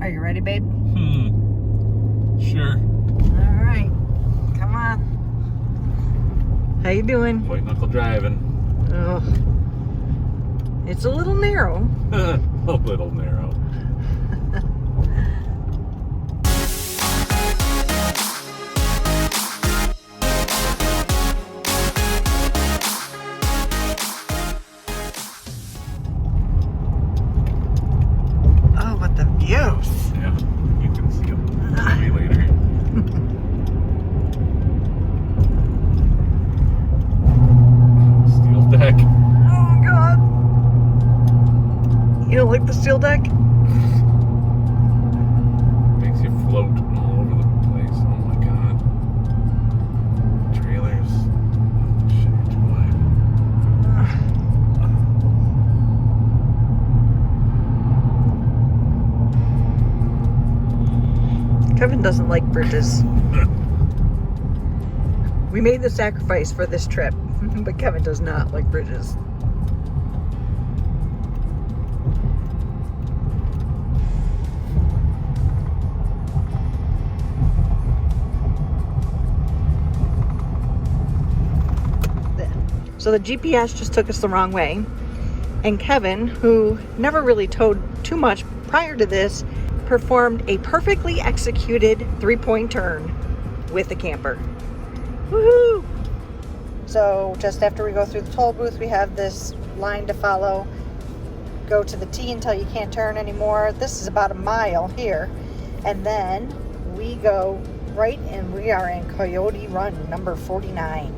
Are you ready, babe? Sure. All right. Come on. How you doing? White knuckle driving. Oh. It's a little narrow. A little narrow. Oh, but the views. Yeah, you can see them maybe later. Steel deck. Oh, God. You don't like the steel deck? Makes you float all over the place. Oh my god. Trailers. Shit, you're too wide. Kevin doesn't like bridges. We made the sacrifice for this trip, but Kevin does not like bridges. So the GPS just took us the wrong way, and Kevin, who never really towed too much prior to this, performed a perfectly executed three-point turn with the camper. Woohoo! So just after we go through the toll booth, we have this line to follow. Go to the T until you can't turn anymore. This is about a mile here. And then we go right, and we are in Coyote Run, number 49.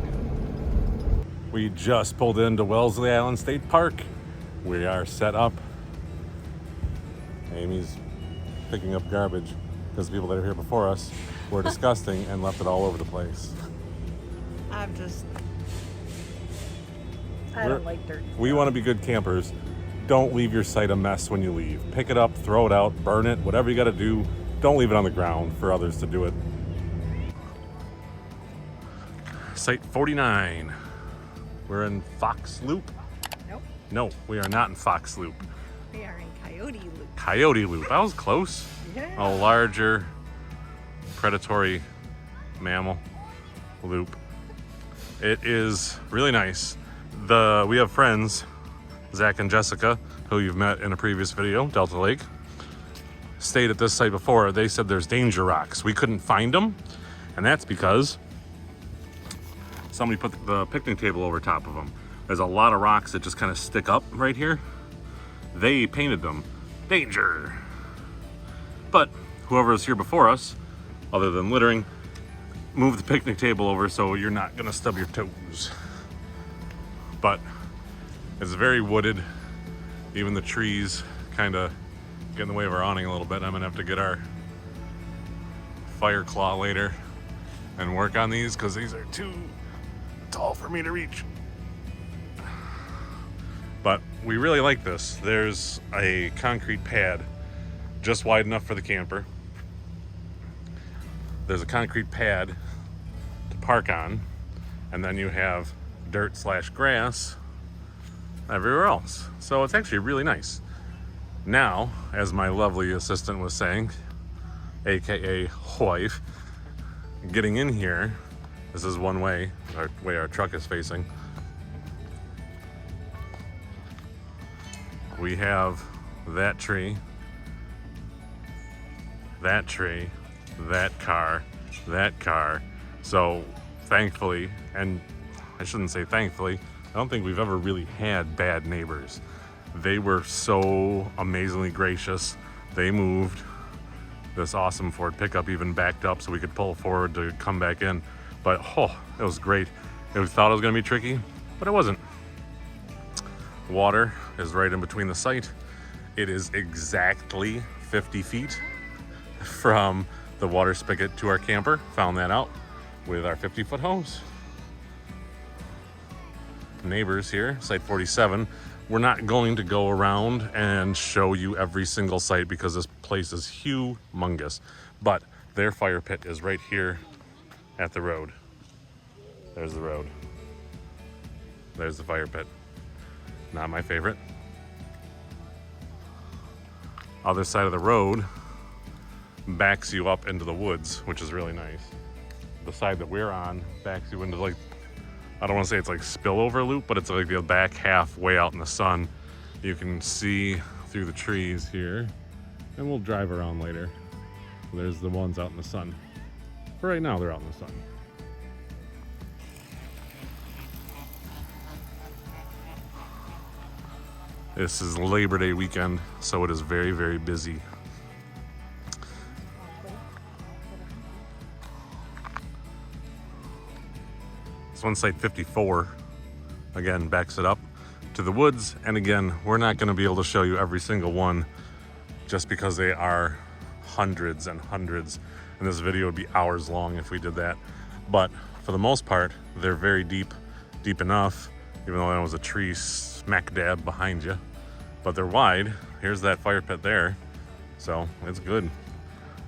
We just pulled into Wellesly Island State Park. We are set up. Amy's picking up garbage because people that are here before us were disgusting and left it all over the place. I don't like dirt. We want to be good campers. Don't leave your site a mess when you leave. Pick it up, throw it out, burn it, whatever you got to do. Don't leave it on the ground for others to do it. Site 49. We're in Fox Loop. Nope. No, we are not in Fox Loop. We are in Coyote Loop. Coyote Loop. That was close. Yeah. A larger predatory mammal loop. It is really nice. We have friends, Zach and Jessica, who you've met in a previous video, Delta Lake, stayed at this site before. They said there's danger rocks. We couldn't find them, and that's because somebody put the picnic table over top of them. There's a lot of rocks that just kind of stick up right here. They painted them danger. But whoever was here before us, other than littering, moved the picnic table over so you're not gonna stub your toes. But it's very wooded. Even the trees kind of get in the way of our awning a little bit. I'm gonna have to get our fire claw later and work on these because these are too tall for me to reach. But we really like this. There's a concrete pad just wide enough for the camper. There's a concrete pad to park on, and then you have dirt/grass everywhere else. So it's actually really nice. Now, as my lovely assistant was saying, aka wife, getting in here, this is one way, our truck is facing. We have that tree, that tree, that car. So thankfully, and I shouldn't say thankfully, I don't think we've ever really had bad neighbors. They were so amazingly gracious. They moved. This awesome Ford pickup even backed up so we could pull forward to come back in. But it was great. We thought it was gonna be tricky, but it wasn't. Water is right in between the site. It is exactly 50 feet from the water spigot to our camper. Found that out with our 50-foot hose. Neighbors here, site 47. We're not going to go around and show you every single site because this place is humongous. But their fire pit is right here at the road. There's the road. There's the fire pit. Not my favorite. Other side of the road backs you up into the woods, which is really nice. The side that we're on backs you into, like, I don't want to say it's like spillover loop, but it's like the back half way out in the sun. You can see through the trees here, and we'll drive around later. There's the ones out in the sun. For right now, they're out in the sun. This is Labor Day weekend, so it is very, very busy. This one, site 54, again, backs it up to the woods. And again, we're not going to be able to show you every single one just because they are hundreds and hundreds. And this video would be hours long if we did that. But for the most part, they're very deep enough, even though there was a tree smack dab behind you. But they're wide. Here's that fire pit there. So it's good.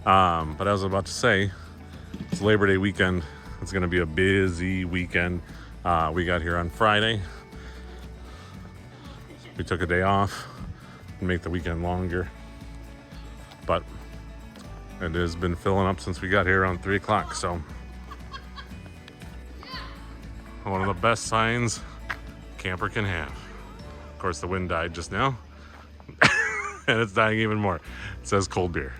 But as I was about to say, it's Labor Day weekend. It's going to be a busy weekend. We got here on Friday. We took a day off and make the weekend longer. But it has been filling up since we got here around 3 o'clock. So one of the best signs a camper can have. Of course, the wind died just now. And it's dying even more. It says cold beer.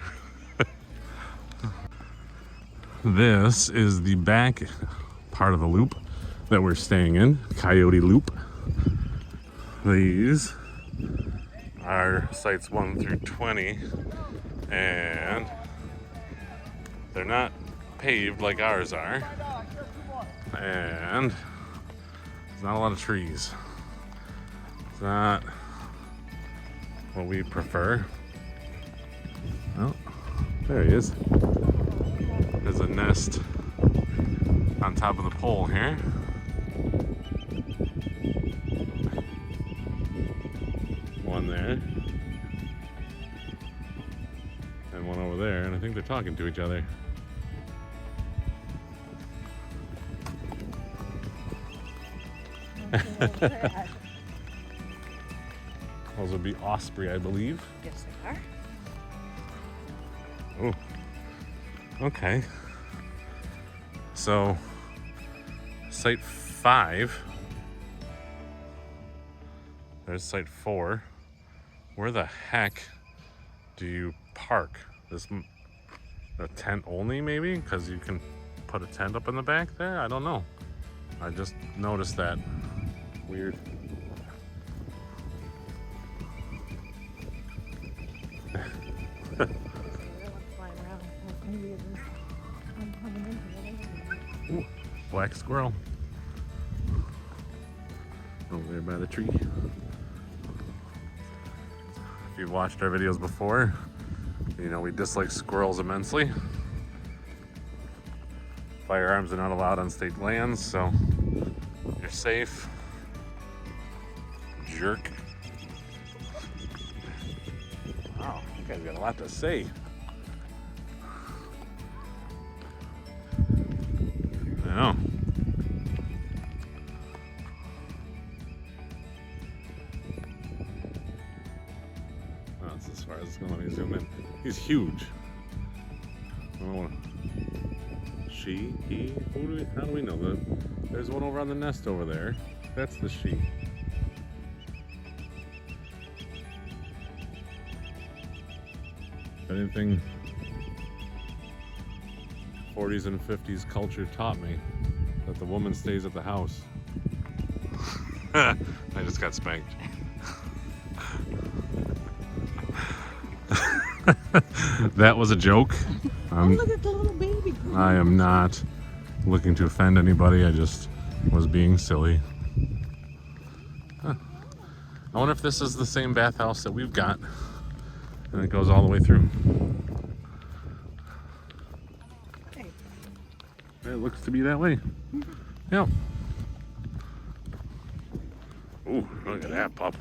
This is the back part of the loop that we're staying in, Coyote Loop. These are sites 1 through 20, and they're not paved like ours are, and there's not a lot of trees. It's not what we prefer. Oh, there he is. There's a nest on top of the pole here. One there. And one over there, and I think they're talking to each other. Those would be Osprey, I believe. Yes, they are. Oh. Okay, so site 5, there's site 4. Where the heck do you park? This a tent only maybe? Because you can put a tent up in the back there? I don't know. I just noticed that. Weird. Ooh, black squirrel over there by the tree. If you've watched our videos before, you know we dislike squirrels immensely. Firearms are not allowed on state lands, so you're safe. Jerk. Wow, you guys got a lot to say. I know. That's as far as it's going. Let me zoom in. He's huge. Oh, she, he. How do we know that? There's one over on the nest over there. That's the she. If anything 40s and 50s culture taught me, that the woman stays at the house. I just got spanked. That was a joke. Look at the little baby. I am not looking to offend anybody. I just was being silly. Huh. I wonder if this is the same bathhouse that we've got, and it goes all the way through. It looks to be that way. Yep. Ooh, look at that pup.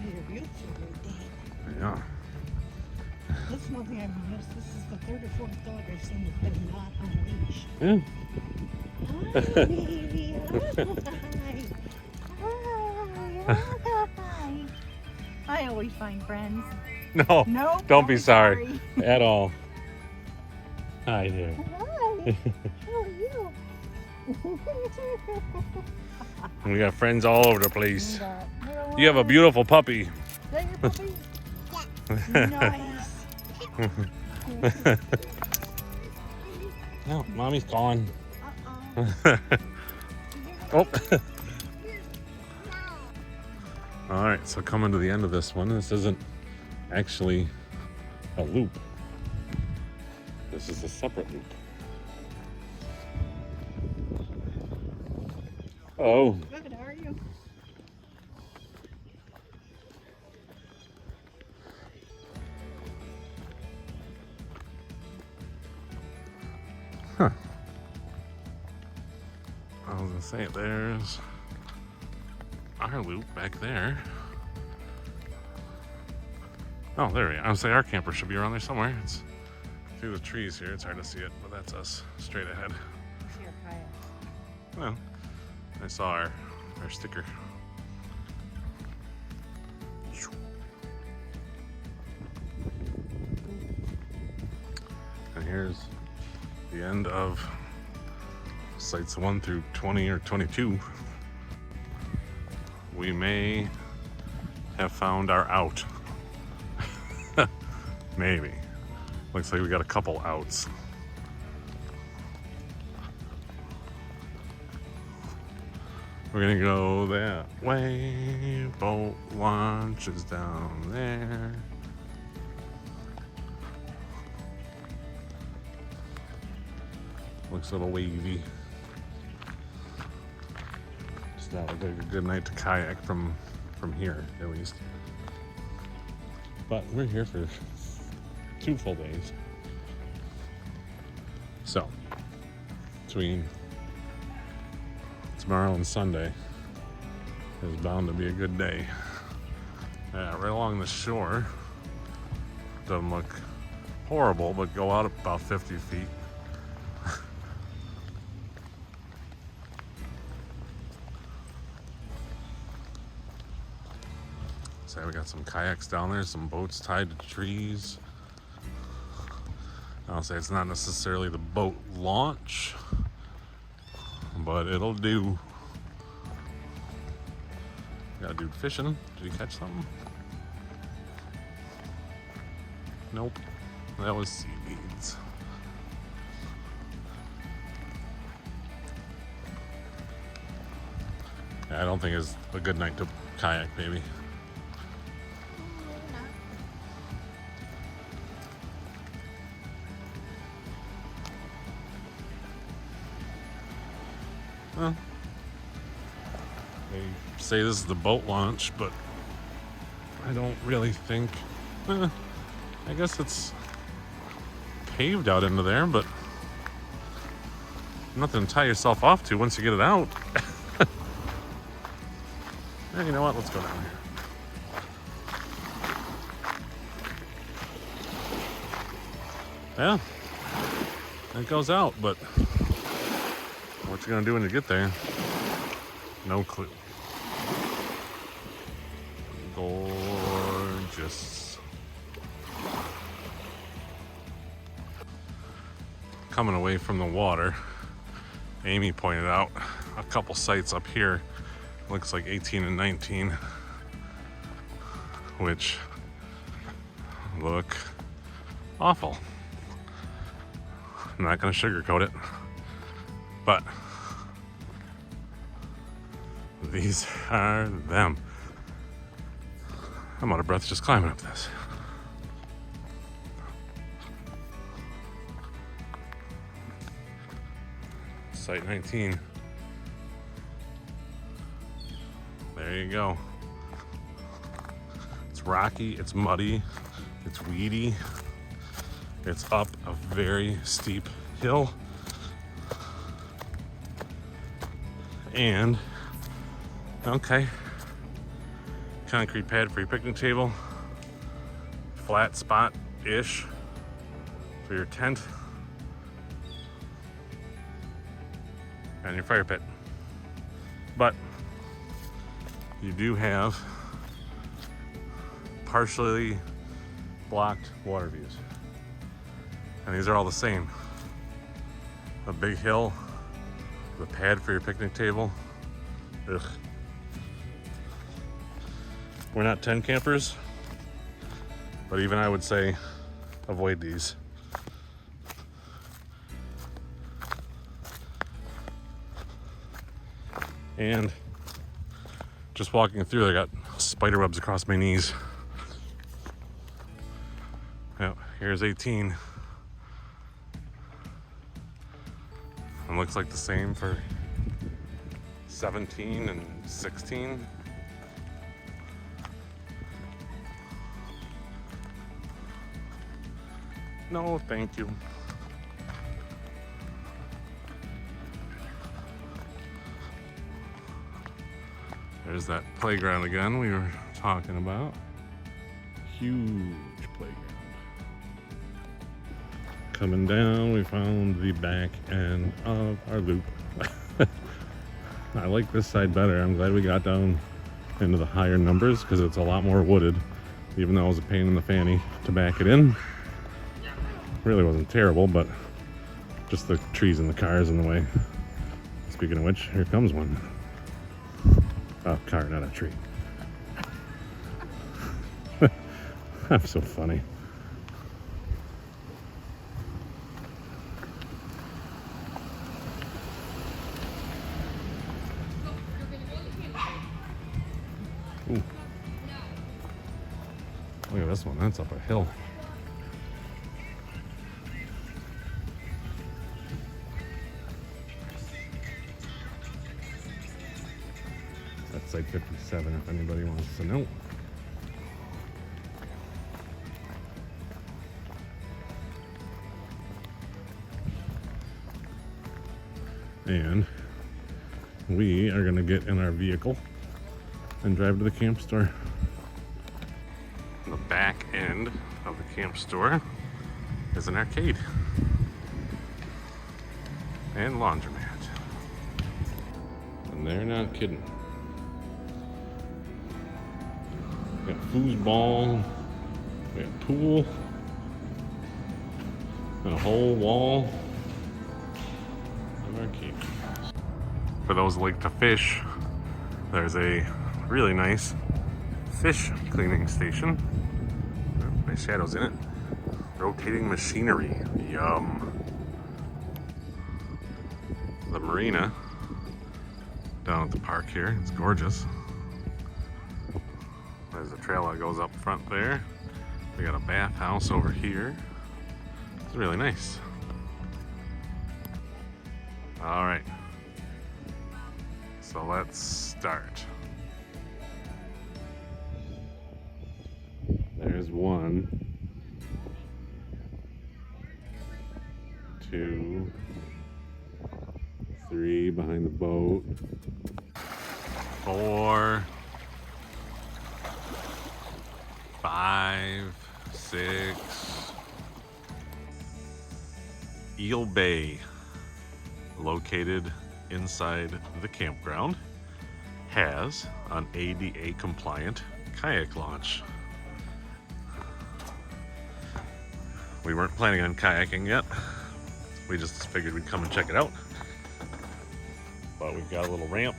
You're beautiful, Dad. Yeah. That's one thing I've noticed. This is the 3rd or 4th dog I've seen that's been not on a leash. Yeah. Hi, baby. Hi. Hi. I always find friends. No, No, don't be sorry at all. Hi there. Hi. How are you? We got friends all over the place. Little You have a one. beautiful puppy. Is that your puppy? Nice. No, mommy's gone. Uh-oh. Oh. All right, so coming to the end of this one. This isn't actually a loop. This is a separate loop. Oh. Good, how are you? Huh. I was gonna say, there's our loop back there. Oh, there we are. I was saying our camper should be around there somewhere. It's through the trees here. It's hard to see it, but that's us straight ahead. I see your kayak. Well, I saw our sticker. And here's the end of sites 1 through 20 or 22. We may have found our out. Maybe. Looks like we got a couple outs. We're gonna go that way. Boat launch is down there. Looks a little wavy. Does not look like a good night to kayak from here, at least. But we're here for 2 full days. So, between tomorrow and Sunday is bound to be a good day. Right along the shore. Doesn't look horrible, but go out about 50 feet. So we got some kayaks down there, some boats tied to trees. I'll say it's not necessarily the boat launch, but it'll do. Got a dude fishing. Did he catch something? Nope. That was seaweeds. Yeah, I don't think it's a good night to kayak, baby. Well, they say this is the boat launch, but I don't really think. I guess it's paved out into there, but nothing to tie yourself off to once you get it out. Hey, you know what? Let's go down here. Yeah, it goes out, but what you gonna do when you get there? No clue. Gorgeous. Coming away from the water, Amy pointed out a couple sites up here. Looks like 18 and 19, which look awful. I'm not gonna sugarcoat it, but these are them. I'm out of breath just climbing up this. Site 19. There you go. It's rocky, it's muddy, it's weedy. It's up a very steep hill. And, okay, concrete pad for your picnic table, flat spot-ish for your tent, and your fire pit. But you do have partially blocked water views. And these are all the same. A big hill, the pad for your picnic table. Ugh. We're not tent campers, but even I would say avoid these. And just walking through, I got spider webs across my knees. Yep, here's 18. And looks like the same for 17 and 16. No, thank you. There's that playground again we were talking about. Huge playground. Coming down, we found the back end of our loop. I like this side better. I'm glad we got down into the higher numbers because it's a lot more wooded, even though it was a pain in the fanny to back it in. Really wasn't terrible, but just the trees and the cars in the way. Speaking of which, here comes one. Oh, car, not a tree. I'm so funny. Ooh. Look at this one, that's up a hill. That's site 57 if anybody wants to know. And we are gonna get in our vehicle and drive to the camp store. The back end of the camp store is an arcade and laundromat. And they're not kidding. We got foosball, we got pool, and a whole wall of arcade. For those who like to fish, there's a really nice fish cleaning station. Oh, nice shadows in it. Rotating machinery. Yum. The Marina down at the park here. It's gorgeous. There's a trail that goes up front there. We got a bathhouse over here. It's really nice. All right. So let's start. There's 1, 2, 3 behind the boat. 4, 5, 6. Eel Bay, located inside the campground, has an ADA compliant kayak launch. We weren't planning on kayaking yet. We just figured we'd come and check it out. But we've got a little ramp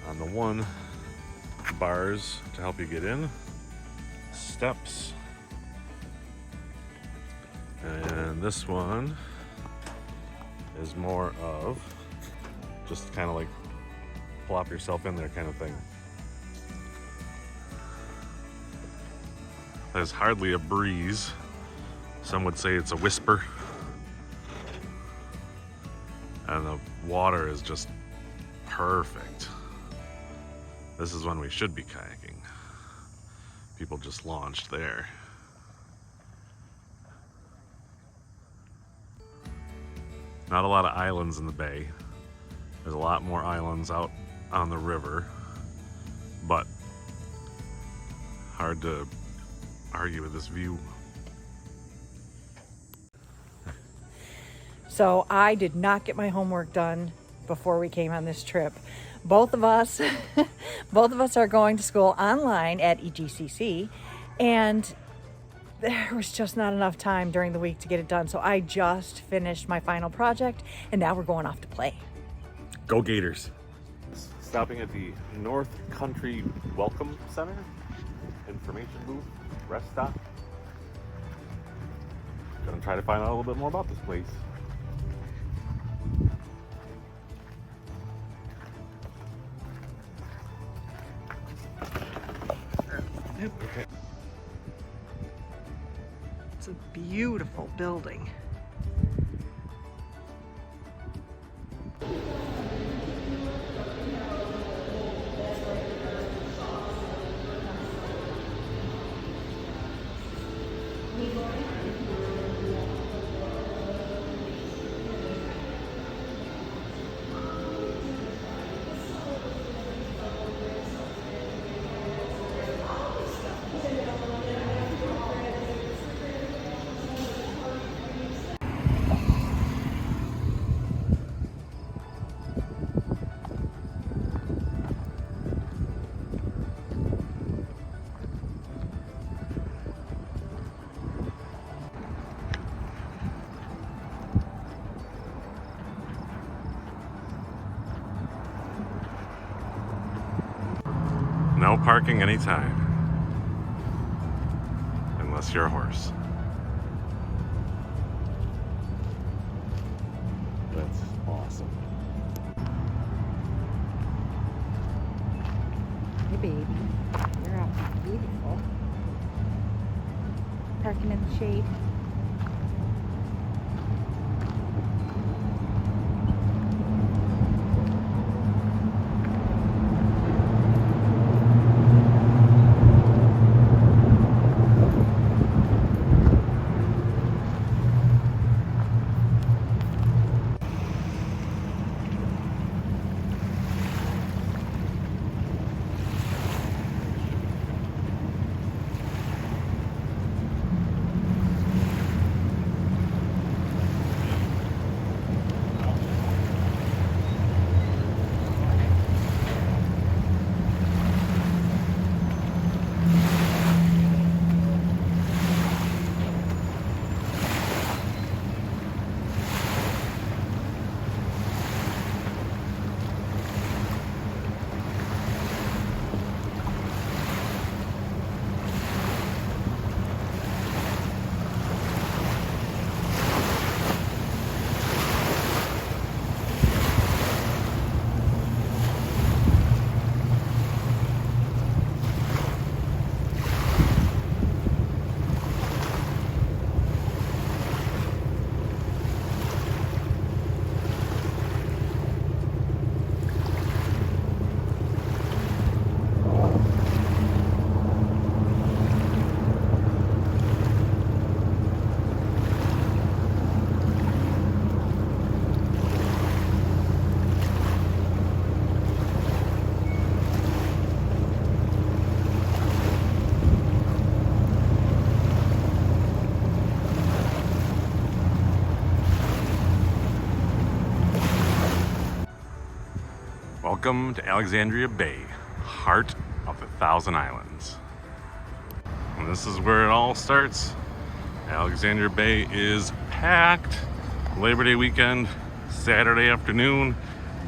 on the one, bars to help you get in, steps, and this one is more of just kind of like plop yourself in there kind of thing. There's hardly a breeze. Some would say it's a whisper. And the water is just perfect. This is when we should be kayaking. People just launched there. Not a lot of islands in the bay. There's a lot more islands out on the river, but hard to argue with this view. So I did not get my homework done before we came on this trip. Both of us are going to school online at EGCC, and there was just not enough time during the week to get it done. So I just finished my final project and now we're going off to play. Go Gators. Stopping at the North Country Welcome Center, information booth, rest stop. Gonna try to find out a little bit more about this place. Okay. It's a beautiful building. No parking anytime. Unless you're a horse. That's awesome. Hey baby, you're out. Beautiful. Parking in the shade. Welcome to Alexandria Bay, heart of the Thousand Islands. And this is where it all starts. Alexandria Bay is packed. Labor Day weekend, Saturday afternoon.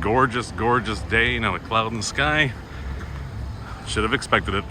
Gorgeous, gorgeous day, not a cloud in the sky. Should have expected it.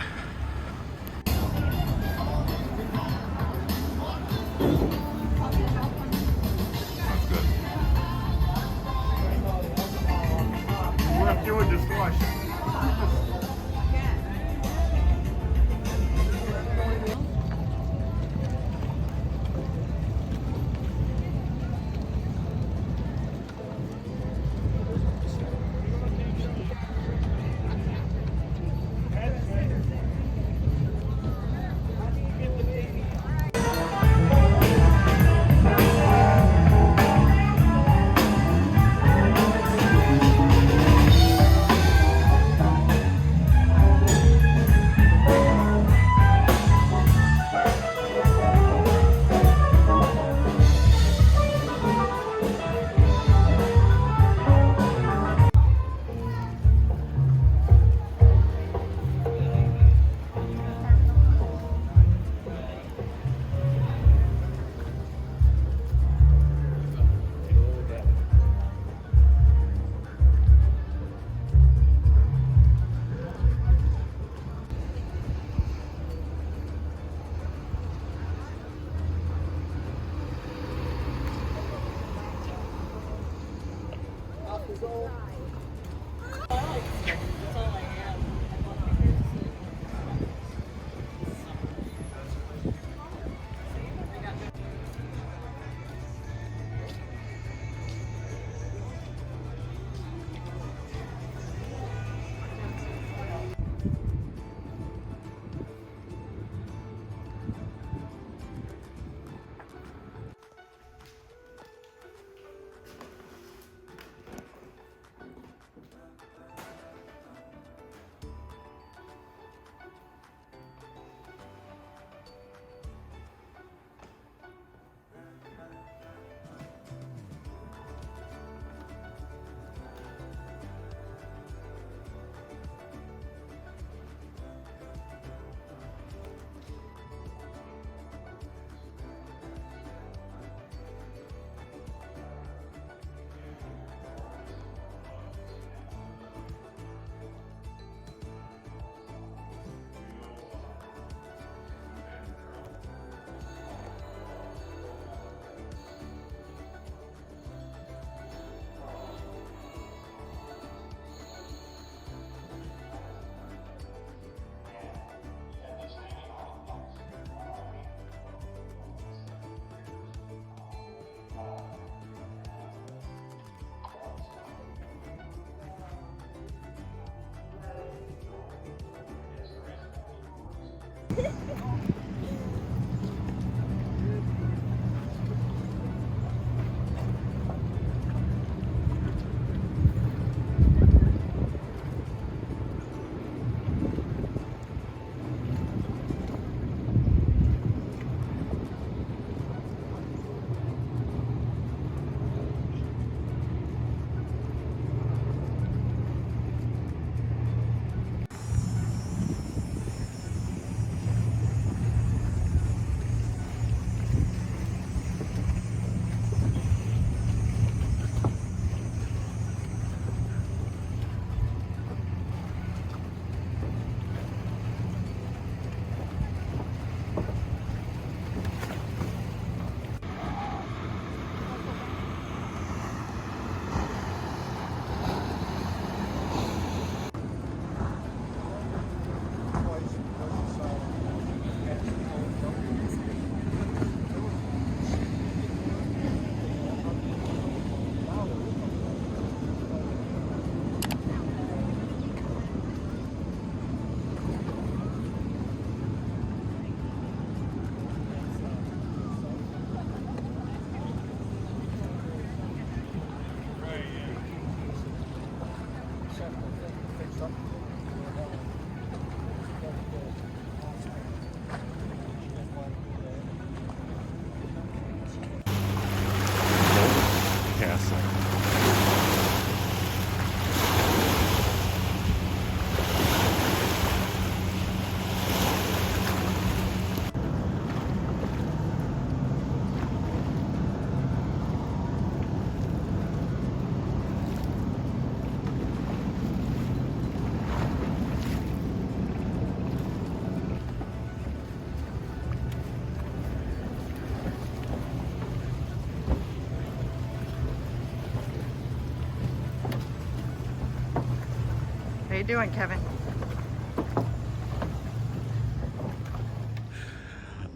How you doing, Kevin?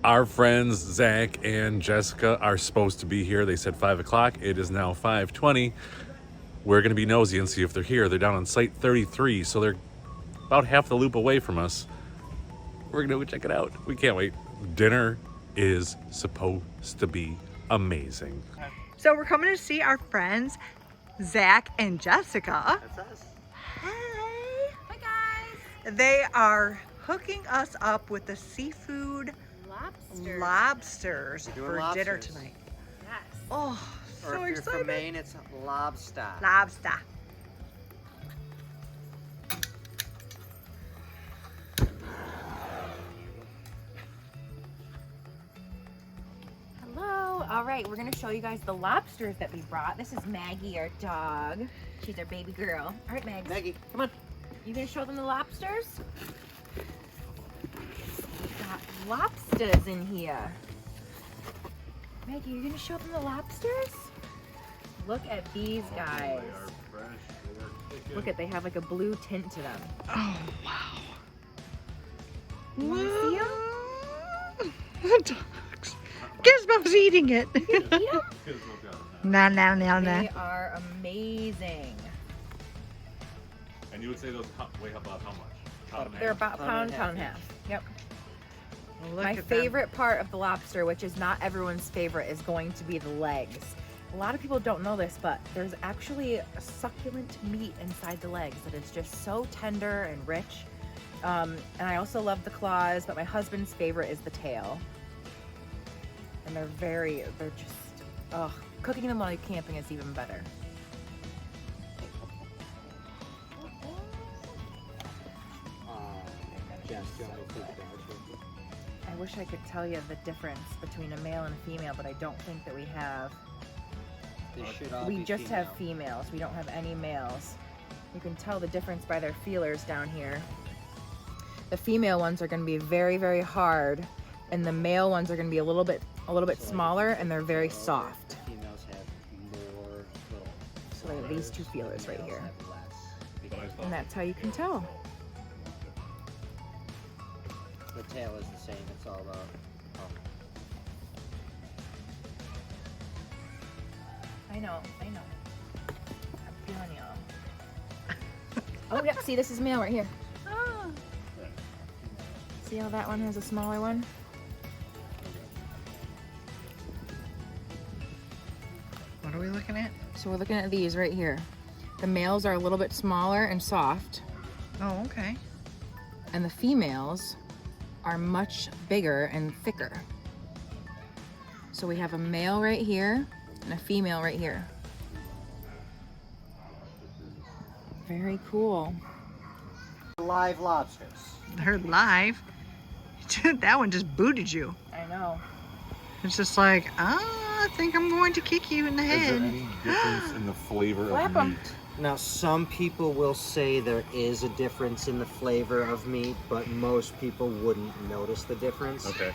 Our friends Zach and Jessica are supposed to be here. They said 5 o'clock. It is now 5:20. We're going to be nosy and see if they're here. They're down on site 33, so they're about half the loop away from us. We're going to go check it out. We can't wait. Dinner is supposed to be amazing. So we're coming to see our friends, Zach and Jessica. That's us. Hey. Hi guys. They are hooking us up with the seafood lobsters We're for doing dinner lobsters. tonight. Yes. Oh, Or so if you're excited. from Maine, it's lobster. Lobster. Hello. All right, we're gonna show you guys the lobsters that we brought. This is Maggie, our dog. She's our baby girl. All right, Mags. Maggie, come on. You gonna show them the lobsters? We got lobsters in here. Maggie, you gonna show them the lobsters? Look at these guys. Look at, they have like a blue tint to them. Oh, wow. You want to see them? The dogs. Gizmo's eating it. Eat them? No. They are amazing. And you would say those weigh about how much? They're about pound and a half. Yep. Look My at them. favorite part of the lobster, which is not everyone's favorite, is going to be the legs. A lot of people don't know this, but there's actually a succulent meat inside the legs that is just so tender and rich. And I also love the claws, but my husband's favorite is the tail. And they're just, oh, cooking them while you're camping is even better. I wish I could tell you the difference between a male and a female, but I don't think that we have. They should all We be just female. have females. We don't have any males. You can tell the difference by their feelers down here. The female ones are going to be very, very hard, and the male ones are going to be a little bit smaller, and they're very soft. Females have more little. So they have these two feelers right here, Have less. and that's how you can tell. The tail is the same. It's all I know. I'm feeling you. Oh, yeah, see, this is male right here. See how that one has a smaller one? What are we looking at? So we're looking at these right here. The males are a little bit smaller and soft, Oh, okay. and the females are much bigger and thicker. So we have a male right here and a female right here. Very cool. live lobsters. They're live. That one just booted you. I know. It's just like, I think I'm going to kick you in the Is there head. any difference in the flavor Slap of 'em. meat? Now, some people will say there is a difference in the flavor of meat, but most people wouldn't notice the difference. Okay.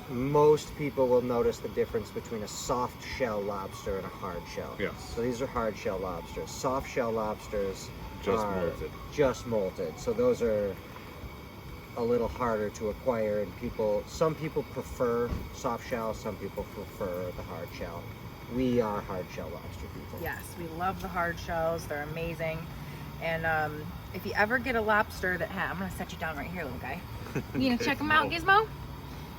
Most people will notice the difference between a soft shell lobster and a hard shell. Yes. So these are hard shell lobsters. Soft shell lobsters Just are molted. just molted. So those are a little harder to acquire, and some people prefer soft shell, some people prefer the hard shell. We are hard shell lobster people. Yes, we love the hard shells. They're amazing. And if you ever get a lobster that I'm gonna set you down right here, little guy. You gonna check them out, Gizmo?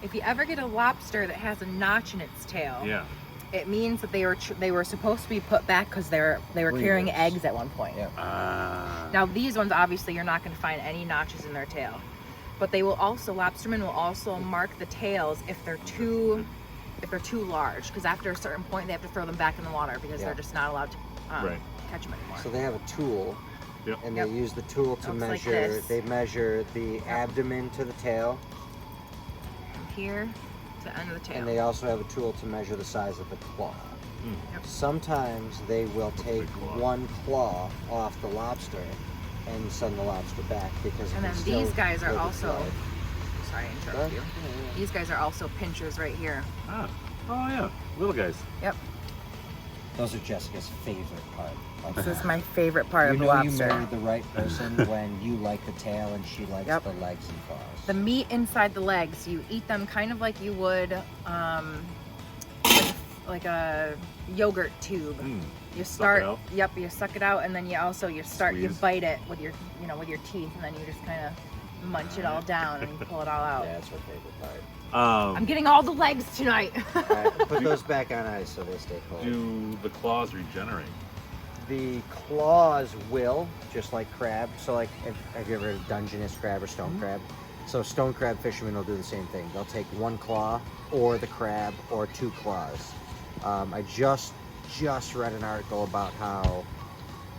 If you ever get a lobster that has a notch in its tail, Yeah. it means that they were supposed to be put back because they were carrying Breeders. eggs at one point. Yeah. Now these ones, obviously, you're not going to find any notches in their tail, but they will also, lobstermen will also mark the tails if they're too large, because after a certain point they have to throw them back in the water because Yeah. they're just not allowed to Right. catch them anymore. So they have a tool, Yep. and Yep. they use the tool to Looks like measure. this. They measure the abdomen to the tail, From here to the end of the tail. and they also have a tool to measure the size of the claw. Yep. Sometimes they will take Big claw. one claw off the lobster and send the lobster back because And it then can these still guys are live its also, life. sorry to Huh? interrupt you. These guys are also pinchers right here. Ah. Oh yeah. Little guys. Yep. Those are Jessica's favorite part. This is my favorite part You of the know you lobster. married the right person when you like the tail and she likes Yep. the legs and claws. The meat inside the legs, you eat them kind of like you would like a yogurt tube. Mm. You Suck start, it out? yep, you suck it out, and then you Squeeze. bite it with your teeth, and then you just kind of munch it all down and you pull it all out. Yeah, that's her favorite part. I'm getting all the legs tonight. All right, put those back on ice so they stay cold. Do the claws regenerate? The claws will, just like crab. So like, have you ever heard of Dungeness crab or stone crab? So stone crab fishermen will do the same thing. They'll take one claw, or the crab, or two claws. I just read an article about how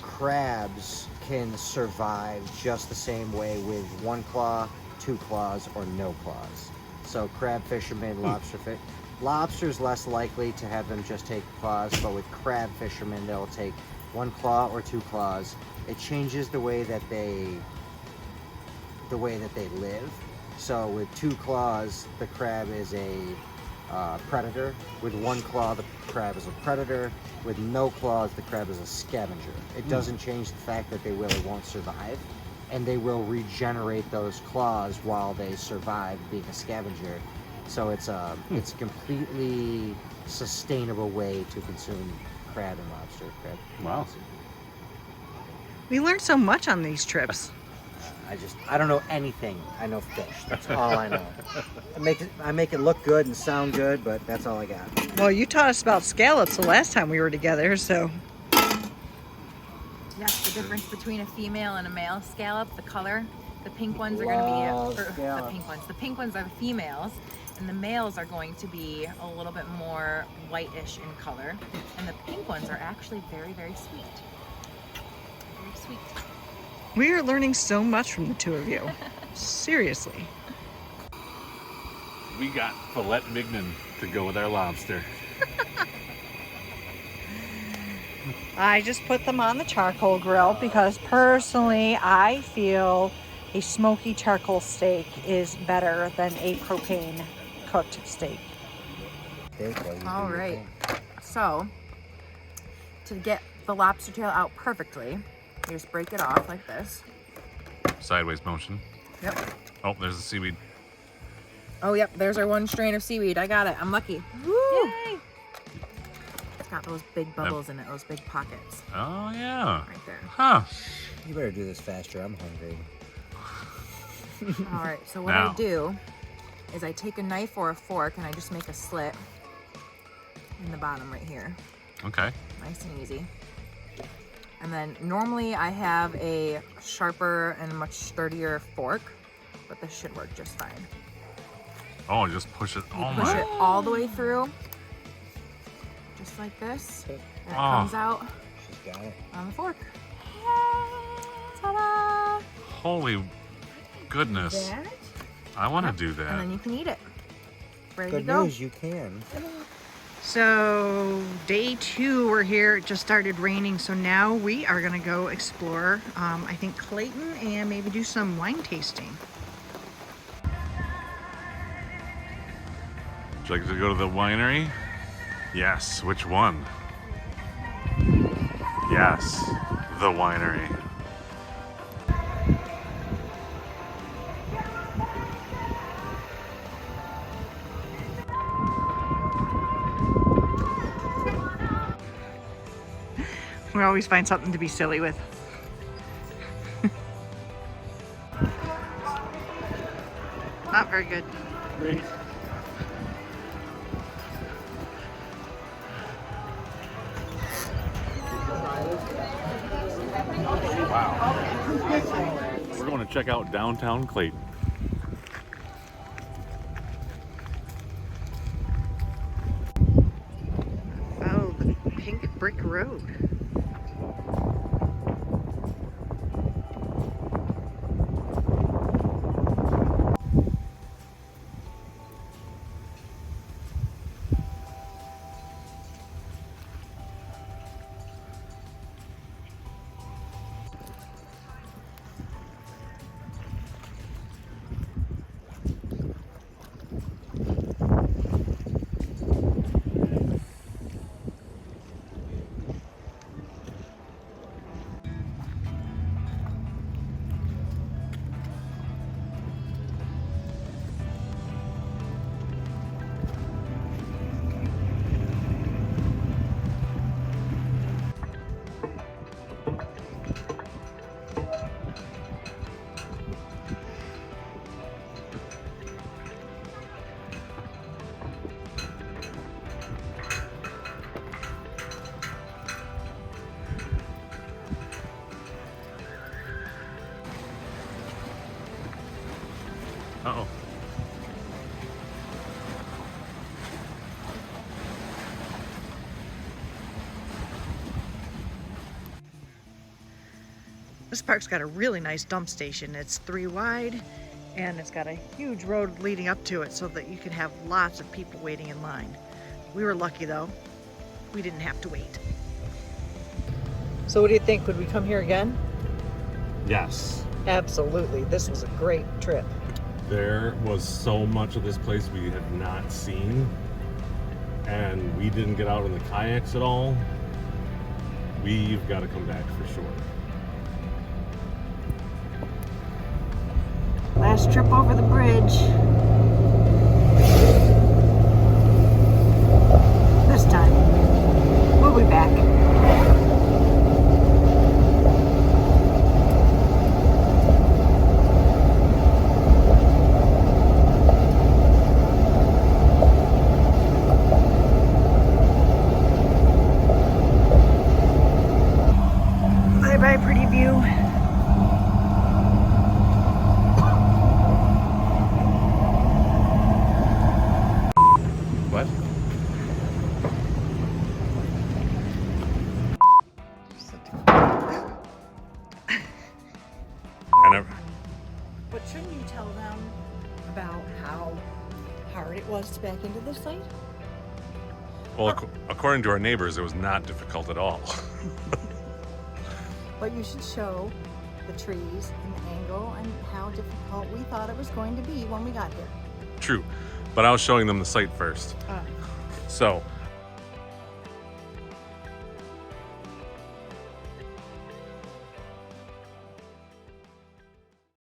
crabs can survive just the same way with one claw, two claws, or no claws. So crab fishermen, lobster's less likely to have them just take claws, but with crab fishermen, they'll take one claw or two claws. It changes the way that they live. So with two claws, the crab is a predator. With one claw, the crab is a predator. With no claws, the crab is a scavenger. It doesn't change the fact that they will or won't survive, and they will regenerate those claws while they survive being a scavenger. So it's a completely sustainable way to consume crab and lobster. Wow. We learned so much on these trips. I don't know anything. I know fish. That's all I know. I make it look good and sound good, but that's all I got. Well, you taught us about scallops the last time we were together, so. Yes, the difference between a female and a male scallop, the color. The pink ones are going to be the pink ones are the females, and the males are going to be a little bit more whitish in color, and the pink ones are actually very, very sweet. Very sweet. We are learning so much from the two of you. Seriously. We got filet mignon to go with our lobster. I just put them on the charcoal grill because personally I feel a smoky charcoal steak is better than a propane cooked steak. All right. So, to get the lobster tail out perfectly, you just break it off like this. Sideways motion. Yep. Oh, there's the seaweed. Oh, yep. There's our one strain of seaweed. I got it. I'm lucky. Woo! Yay! It's got those big bubbles in it, those big pockets. Oh, yeah. Right there. Huh. You better do this faster. I'm hungry. All right. So what Now. I do is I take a knife or a fork and I just make a slit in the bottom right here. Okay. Nice and easy. And then normally I have a sharper and much sturdier fork, but this should work just fine. Oh, just push it. You Oh push my. it all the way through, just like this, and it comes out She's got it. on the fork. Ta-da! Holy goodness. That. I want to Yep. do And that. then you can eat it. Ready Good to go. news, you can. So day 2 we're here. It just started raining, so now we are gonna go explore I think Clayton and maybe do some wine tasting. Would you like to go to the winery? Yes. Which one? Yes. The winery. We always find something to be silly with. Not very good. Great. Wow. We're going to check out downtown Clayton. Oh, the pink brick road. Uh-oh. This park's got a really nice dump station. It's 3 wide and it's got a huge road leading up to it so that you can have lots of people waiting in line. We were lucky though. We didn't have to wait. So what do you think? Would we come here again? Yes. Absolutely. This was a great trip. There was so much of this place we had not seen. we didn't get out in the kayaks at all, we've got to come back for sure. Last trip over the bridge. This time, we'll be back. Bye-bye, pretty view. What? I never. But shouldn't you tell them about how hard it was to back into the site? Well, according to our neighbors, it was not difficult at all. But you should show the trees and the angle and how difficult we thought it was going to be when we got here. True, but I was showing them the site first. So